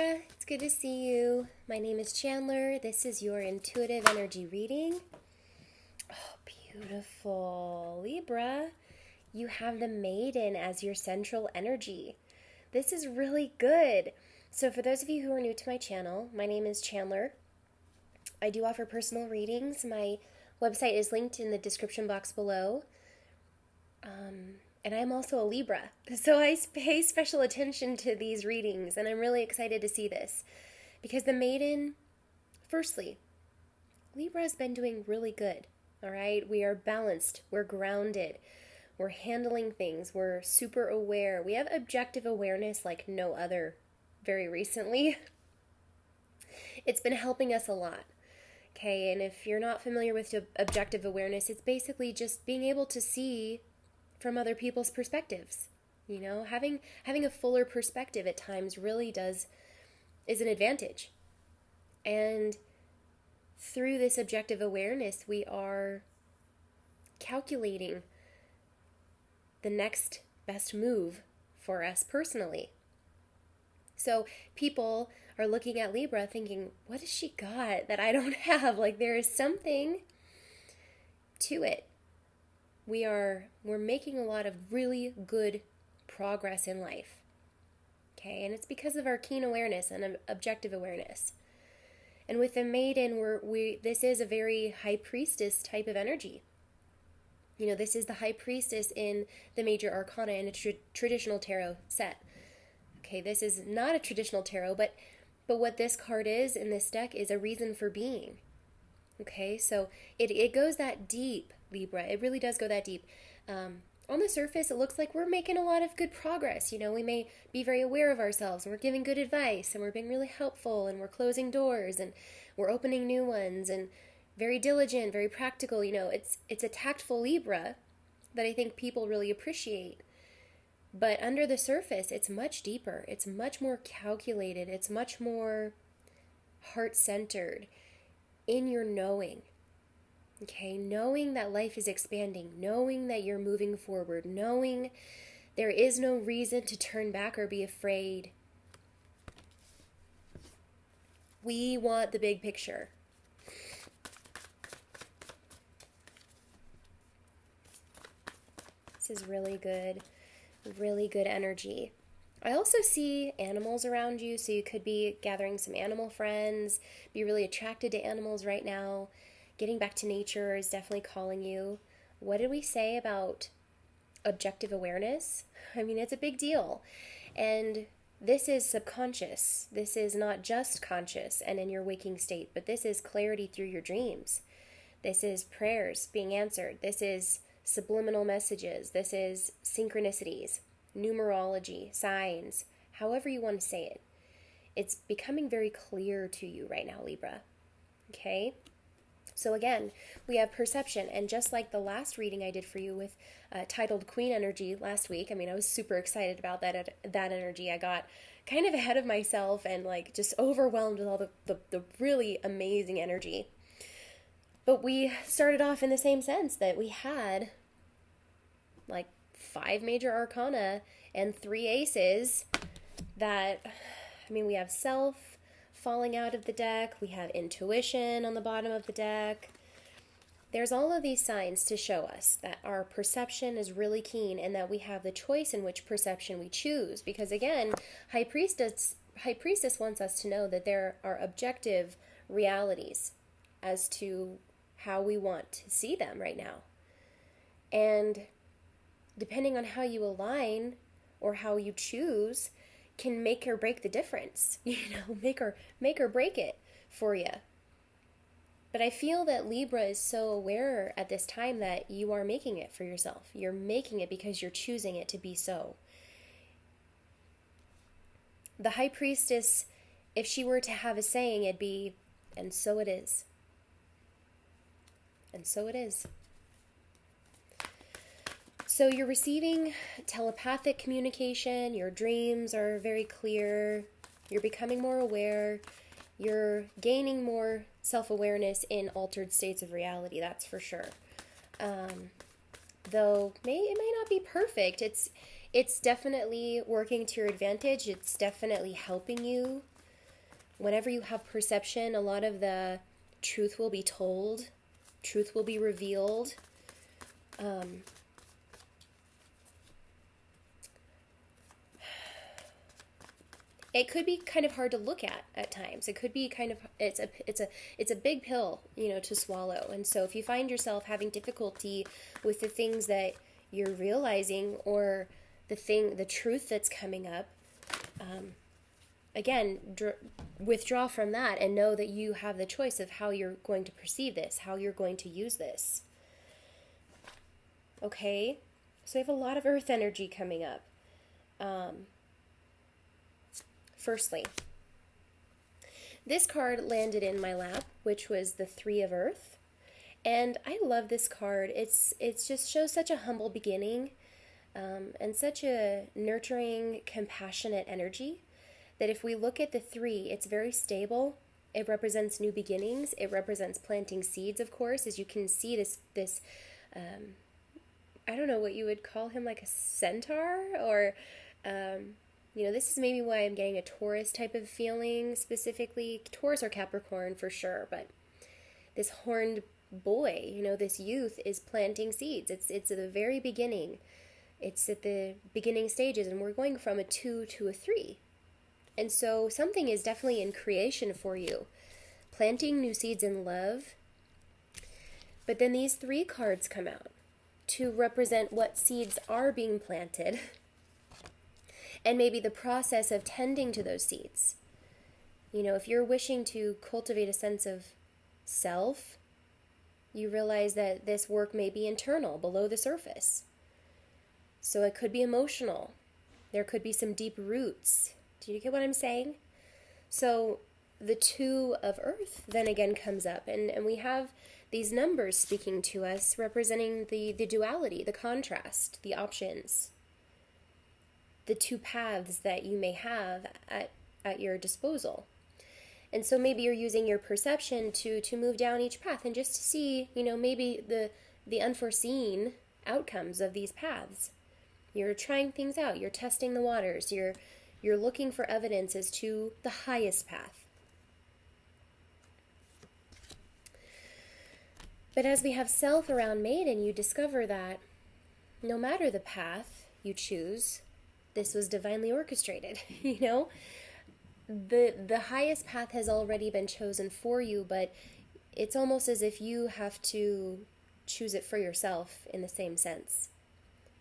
Libra, it's good to see you. My name is Chandler. This is your intuitive energy reading. Oh, beautiful. Libra, you have the Maiden as your central energy. This is really good. So for those of you who are new to my channel, my name is Chandler. I do offer personal readings. My website is linked in the description box below. And I'm also a Libra, so I pay special attention to these readings, and I'm really excited to see this. Because the Maiden, firstly, Libra has been doing really good, all right? We are balanced, we're grounded, we're handling things, we're super aware. We have objective awareness like no other very recently. It's been helping us a lot, okay? And if you're not familiar with objective awareness, it's basically just being able to see from other people's perspectives. You know, having a fuller perspective at times really is an advantage. And through this objective awareness, we are calculating the next best move for us personally. So people are looking at Libra thinking, what has she got that I don't have? Like, there is something to it. We're making a lot of really good progress in life. Okay, and it's because of our keen awareness and objective awareness. And with the Maiden, this is a very high priestess type of energy. You know, this is the high priestess in the major arcana in a traditional tarot set. Okay, this is not a traditional tarot, but what this card is in this deck is a reason for being. Okay, so it goes that deep, Libra. It really does go that deep. On the surface, it looks like we're making a lot of good progress. You know, we may be very aware of ourselves, and we're giving good advice, and we're being really helpful, and we're closing doors, and we're opening new ones, and very diligent, very practical. You know, it's a tactful Libra that I think people really appreciate. But under the surface, it's much deeper. It's much more calculated. It's much more heart-centered in your knowing. Okay, knowing that life is expanding, knowing that you're moving forward, knowing there is no reason to turn back or be afraid. We want the big picture. This is really good energy. I also see animals around you, so you could be gathering some animal friends, be really attracted to animals right now. Getting back to nature is definitely calling you. What did we say about objective awareness? I mean, it's a big deal. And this is subconscious. This is not just conscious and in your waking state, but this is clarity through your dreams. This is prayers being answered. This is subliminal messages. This is synchronicities, numerology, signs, however you want to say it. It's becoming very clear to you right now, Libra. Okay? So again, we have perception, and just like the last reading I did for you with titled Queen Energy last week, I mean, I was super excited about that energy. I got kind of ahead of myself and like just overwhelmed with all the really amazing energy. But we started off in the same sense that we had like 5 major arcana and 3 aces that, I mean, we have self falling out of the deck. We have intuition on the bottom of the deck. There's all of these signs to show us that our perception is really keen and that we have the choice in which perception we choose. Because again, High Priestess wants us to know that there are objective realities as to how we want to see them right now. And depending on how you align or how you choose can make or break the difference, you know, make or break it for you. But I feel that Libra is so aware at this time that you are making it for yourself. You're making it because you're choosing it to be so. The High Priestess, if she were to have a saying, it'd be, and so it is. And so it is. So you're receiving telepathic communication, your dreams are very clear, you're becoming more aware, you're gaining more self-awareness in altered states of reality, that's for sure. Though it may not be perfect, it's definitely working to your advantage, it's definitely helping you Whenever you have perception, a lot of the truth will be told, truth will be revealed. It could be kind of hard to look at times. It could be kind of it's a big pill, to swallow. And so if you find yourself having difficulty with the things that you're realizing, or the truth that's coming up, again, withdraw from that and know that you have the choice of how you're going to perceive this, how you're going to use this. Okay? So we have a lot of earth energy coming up. Firstly, this card landed in my lap, which was the Three of Earth. And I love this card. It's just shows such a humble beginning, and such a nurturing, compassionate energy, that if we look at the three, it's very stable. It represents new beginnings. It represents planting seeds, of course. As you can see, this I don't know what you would call him, like a centaur, or this is maybe why I'm getting a Taurus type of feeling, specifically Taurus or Capricorn for sure. But this horned boy, this youth is planting seeds. It's at the very beginning. It's at the beginning stages, and we're going from a 2 to a 3. And so something is definitely in creation for you. Planting new seeds in love. But then these 3 cards come out to represent what seeds are being planted, and maybe the process of tending to those seeds. If you're wishing to cultivate a sense of self, you realize that this work may be internal, below the surface. So it could be emotional. There could be some deep roots. Do you get what I'm saying? So the 2 of Earth then again comes up, and we have these numbers speaking to us, representing the duality, the contrast, the options, the 2 paths that you may have at your disposal. And so maybe you're using your perception to move down each path, and just to see, maybe the unforeseen outcomes of these paths. You're trying things out. You're testing the waters. You're looking for evidence as to the highest path. But as we have self around Maiden, you discover that no matter the path you choose, this was divinely orchestrated. The highest path has already been chosen for you, but it's almost as if you have to choose it for yourself in the same sense.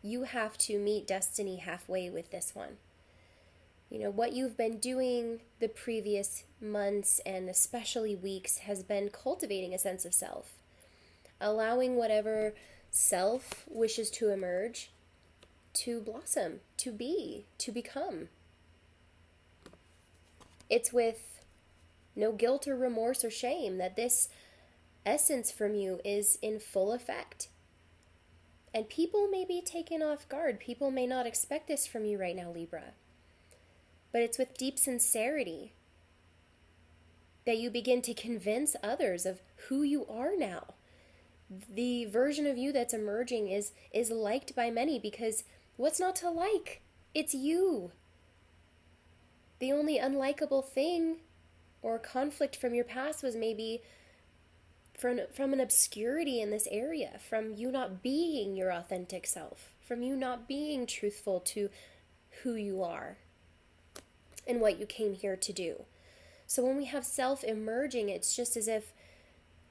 You have to meet destiny halfway with this one. What you've been doing the previous months and especially weeks has been cultivating a sense of self, allowing whatever self wishes to emerge to blossom, to be, to become. It's with no guilt or remorse or shame that this essence from you is in full effect. And people may be taken off guard. People may not expect this from you right now, Libra. But it's with deep sincerity that you begin to convince others of who you are now. The version of you that's emerging is liked by many, because what's not to like? It's you. The only unlikable thing or conflict from your past was maybe from an obscurity in this area, from you not being your authentic self, from you not being truthful to who you are and what you came here to do. So when we have self emerging, it's just as if,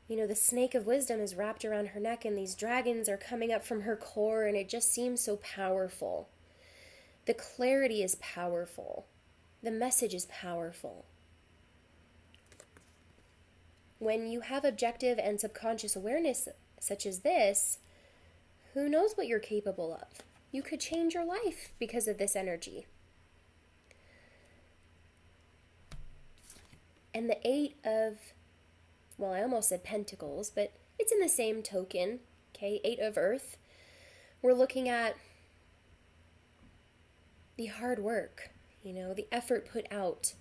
the snake of wisdom is wrapped around her neck, and these dragons are coming up from her core, and it just seems so powerful. The clarity is powerful. The message is powerful. When you have objective and subconscious awareness such as this, who knows what you're capable of? You could change your life because of this energy. And the 8 of, I almost said pentacles, but it's in the same token, okay? 8 of Earth. We're looking at the hard work, the effort put out,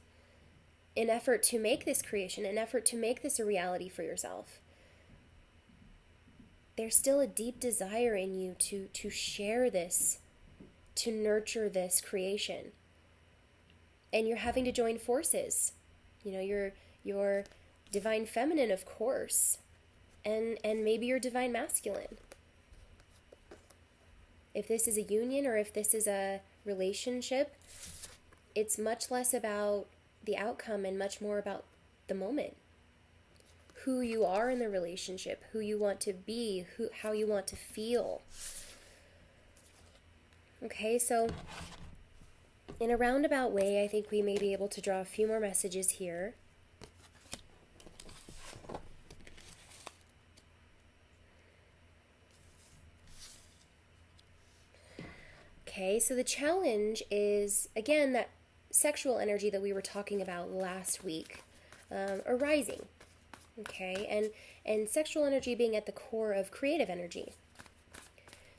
an effort to make this creation, an effort to make this a reality for yourself. There's still a deep desire in you to share this, to nurture this creation. And you're having to join forces Your divine feminine, of course, and maybe your divine masculine. If this is a union or if this is a relationship, it's much less about the outcome and much more about the moment. Who you are in the relationship, who you want to be, how you want to feel. Okay, so in a roundabout way, I think we may be able to draw a few more messages here. Okay, so the challenge is, again, that sexual energy that we were talking about last week, arising. Okay, and sexual energy being at the core of creative energy.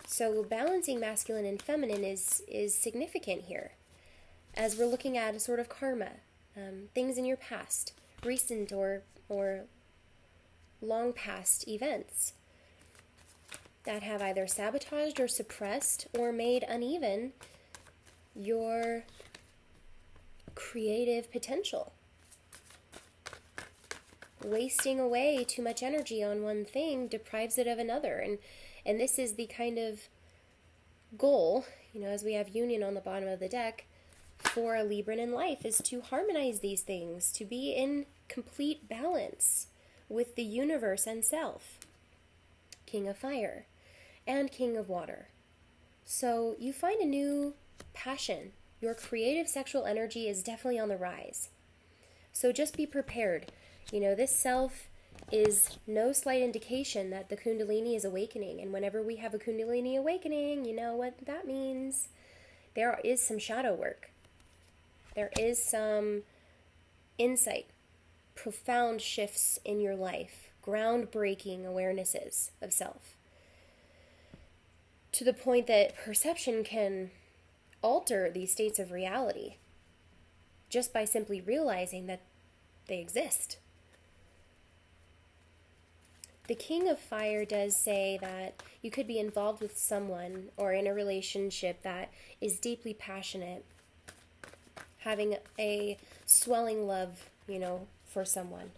So balancing masculine and feminine is significant here, as we're looking at a sort of karma, things in your past, recent or long past events that have either sabotaged or suppressed or made uneven your creative potential. Wasting away too much energy on one thing deprives it of another. And this is the kind of goal, as we have union on the bottom of the deck, for a Libran in life, is to harmonize these things, to be in complete balance with the universe and self. King of Fire and King of Water. So you find a new passion. Your creative sexual energy is definitely on the rise. So just be prepared. This self is no slight indication that the Kundalini is awakening. And whenever we have a Kundalini awakening, you know what that means. There is some shadow work. There is some insight, profound shifts in your life, groundbreaking awarenesses of self. To the point that perception can alter these states of reality just by simply realizing that they exist. The King of Fire does say that you could be involved with someone or in a relationship that is deeply passionate, having a swelling love, for someone.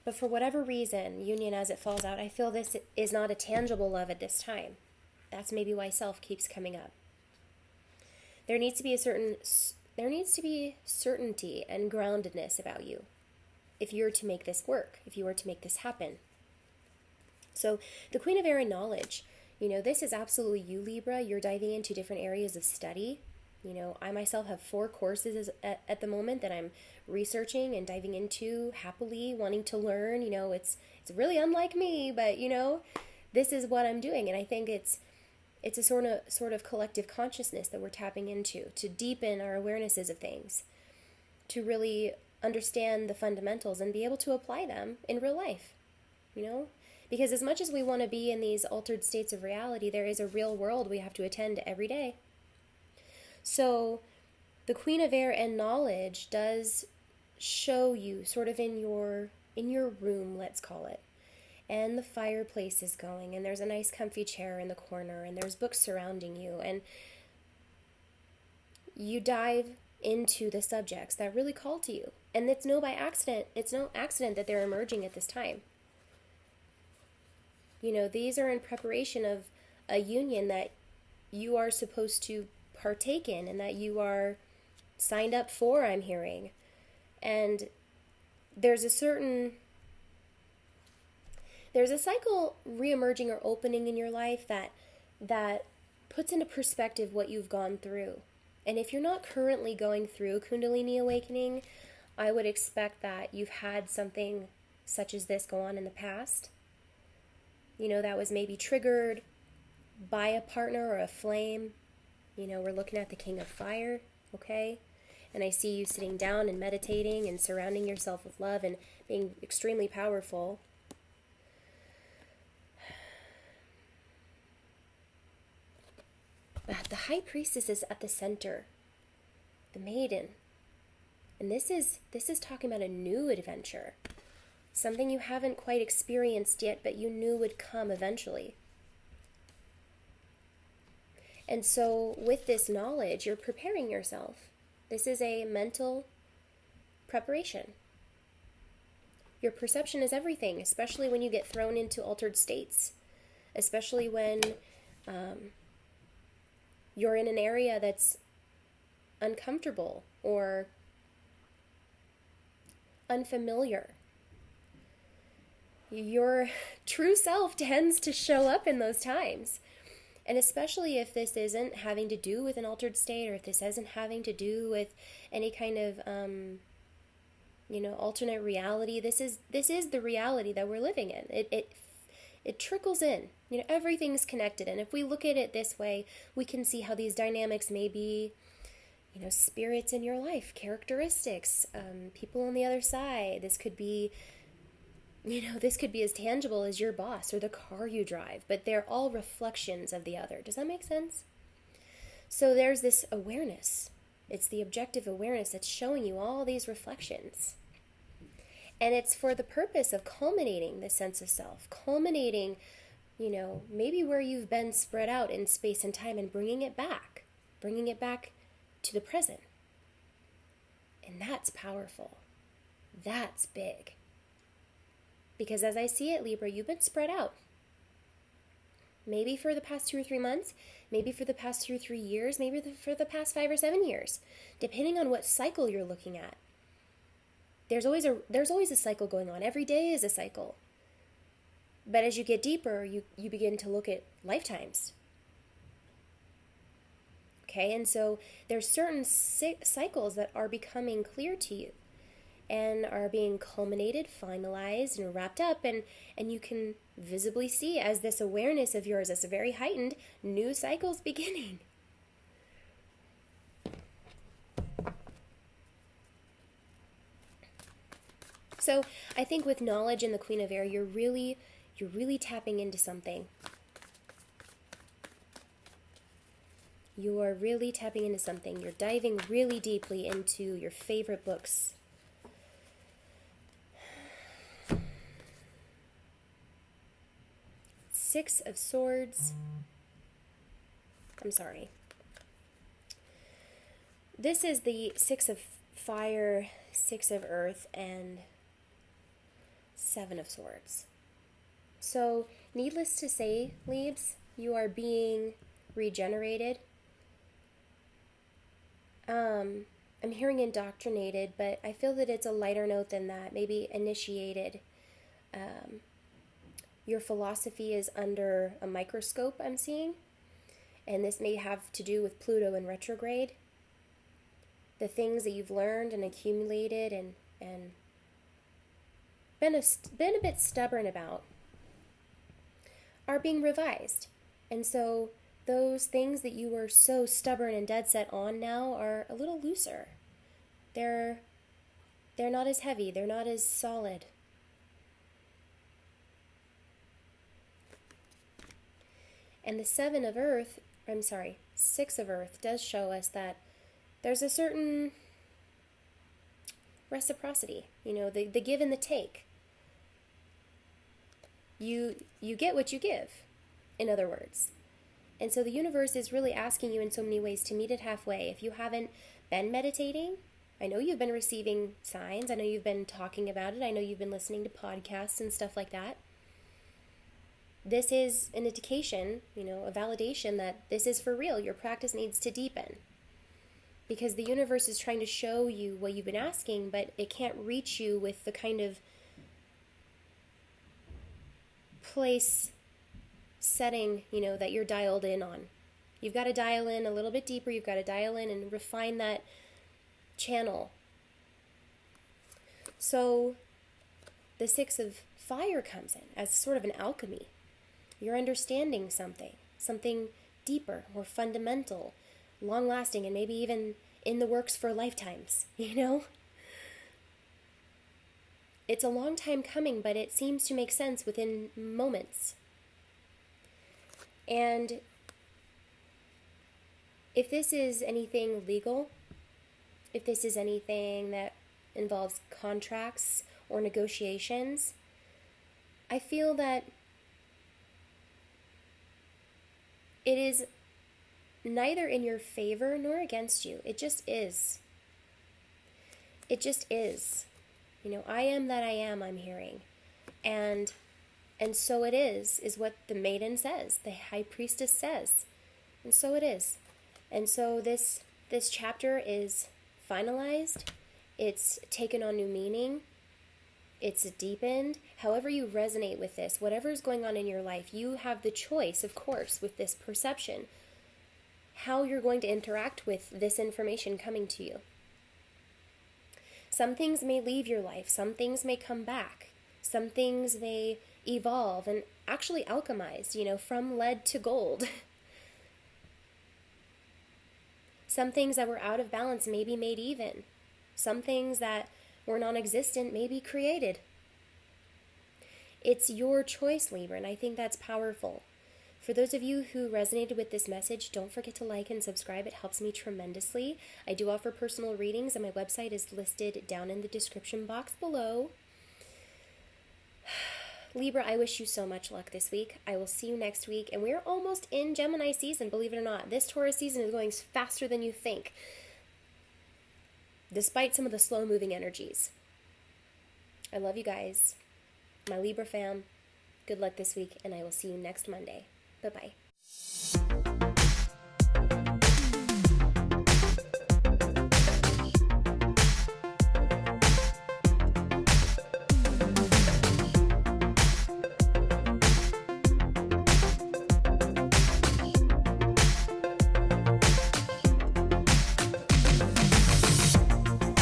But for whatever reason, union as it falls out, I feel this is not a tangible love at this time. That's maybe why self keeps coming up. There needs to be certainty and groundedness about you if you're to make this work, if you were to make this happen. So the Queen of Air and knowledge, this is absolutely you, Libra. You're diving into different areas of study. I myself have 4 courses at the moment that I'm researching and diving into happily, wanting to learn. It's really unlike me, but this is what I'm doing, and I think it's a sort of collective consciousness that we're tapping into to deepen our awarenesses of things, to really understand the fundamentals and be able to apply them in real life. Because as much as we want to be in these altered states of reality, there is a real world we have to attend to every day. So the Queen of Air and knowledge does show you sort of in your room, let's call it, and the fireplace is going, and there's a nice comfy chair in the corner, and there's books surrounding you, and you dive into the subjects that really call to you. And it's no accident that they're emerging at this time. These are in preparation of a union that you are supposed to partake in and that you are signed up for, I'm hearing. And there's a cycle reemerging or opening in your life that puts into perspective what you've gone through. And if you're not currently going through Kundalini awakening, I would expect that you've had something such as this go on in the past. That was maybe triggered by a partner or a flame. We're looking at the King of Fire, okay? And I see you sitting down and meditating and surrounding yourself with love and being extremely powerful. But the High Priestess is at the center, the Maiden. And this is talking about a new adventure, something you haven't quite experienced yet, but you knew would come eventually. And so with this knowledge, you're preparing yourself. This is a mental preparation. Your perception is everything, especially when you get thrown into altered states, especially when you're in an area that's uncomfortable or unfamiliar. Your true self tends to show up in those times. And especially if this isn't having to do with an altered state, or if this isn't having to do with any kind of, alternate reality. This is the reality that we're living in. It trickles in. Everything's connected. And if we look at it this way, we can see how these dynamics may be, spirits in your life, characteristics, people on the other side. This could be as tangible as your boss or the car you drive, but they're all reflections of the other. Does that make sense? So there's this awareness. It's the objective awareness that's showing you all these reflections. And it's for the purpose of culminating the sense of self, culminating, maybe where you've been spread out in space and time, and bringing it back to the present. And that's powerful. That's big. Because as I see it, Libra, you've been spread out. Maybe for the past 2 or 3 months, maybe for the past 2 or 3 years, maybe for the past 5 or 7 years, depending on what cycle you're looking at. There's always a cycle going on. Every day is a cycle. But as you get deeper, you begin to look at lifetimes. Okay, and so there's certain cycles that are becoming clear to you and are being culminated, finalized, and wrapped up, and you can visibly see, as this awareness of yours is very heightened, new cycles beginning. So I think with knowledge and the Queen of Air, you're really tapping into something. You are really tapping into something. You're diving really deeply into your favorite books. Six of Swords. I'm sorry. This is the Six of Fire, Six of Earth, and Seven of Swords. So, needless to say, Leaves, you are being regenerated. I'm hearing indoctrinated, but I feel that it's a lighter note than that. Maybe initiated. Your philosophy is under a microscope, I'm seeing. And this may have to do with Pluto in retrograde. The things that you've learned and accumulated and been a bit stubborn about are being revised. And so those things that you were so stubborn and dead set on now are a little looser. They're not as heavy. They're not as solid. And the Six of Earth does show us that there's a certain reciprocity, the give and the take. You get what you give, in other words. And so the universe is really asking you in so many ways to meet it halfway. If you haven't been meditating, I know you've been receiving signs. I know you've been talking about it. I know you've been listening to podcasts and stuff like that. This is an indication, a validation that this is for real. Your practice needs to deepen. Because the universe is trying to show you what you've been asking, but it can't reach you with the kind of place setting, that you're dialed in on. You've got to dial in a little bit deeper. You've got to dial in and refine that channel. So the Six of Fire comes in as sort of an alchemy. You're understanding something deeper, more fundamental, long-lasting, and maybe even in the works for lifetimes, It's a long time coming, but it seems to make sense within moments. And if this is anything legal, if this is anything that involves contracts or negotiations, I feel that it is neither in your favor nor against you. It just is. It just is. I am that I am, I'm hearing. And so it is what the maiden says, the high priestess says. And so it is. And so this chapter is finalized. It's taken on new meaning. It's deepened. However you resonate with this, whatever is going on in your life, you have the choice, of course, with this perception, how you're going to interact with this information coming to you. Some things may leave your life. Some things may come back. Some things may evolve and actually alchemize, from lead to gold. Some things that were out of balance may be made even. Some things that were non-existent may be created. It's your choice, Libra, and I think that's powerful. For those of you who resonated with this message, don't forget to like and subscribe. It helps me tremendously. I do offer personal readings, and my website is listed down in the description box below. Libra, I wish you so much luck this week. I will see you next week, and we're almost in Gemini season, believe it or not. This Taurus season is going faster than you think, despite some of the slow-moving energies. I love you guys. My Libra fam, good luck this week, and I will see you next Monday. Bye-bye.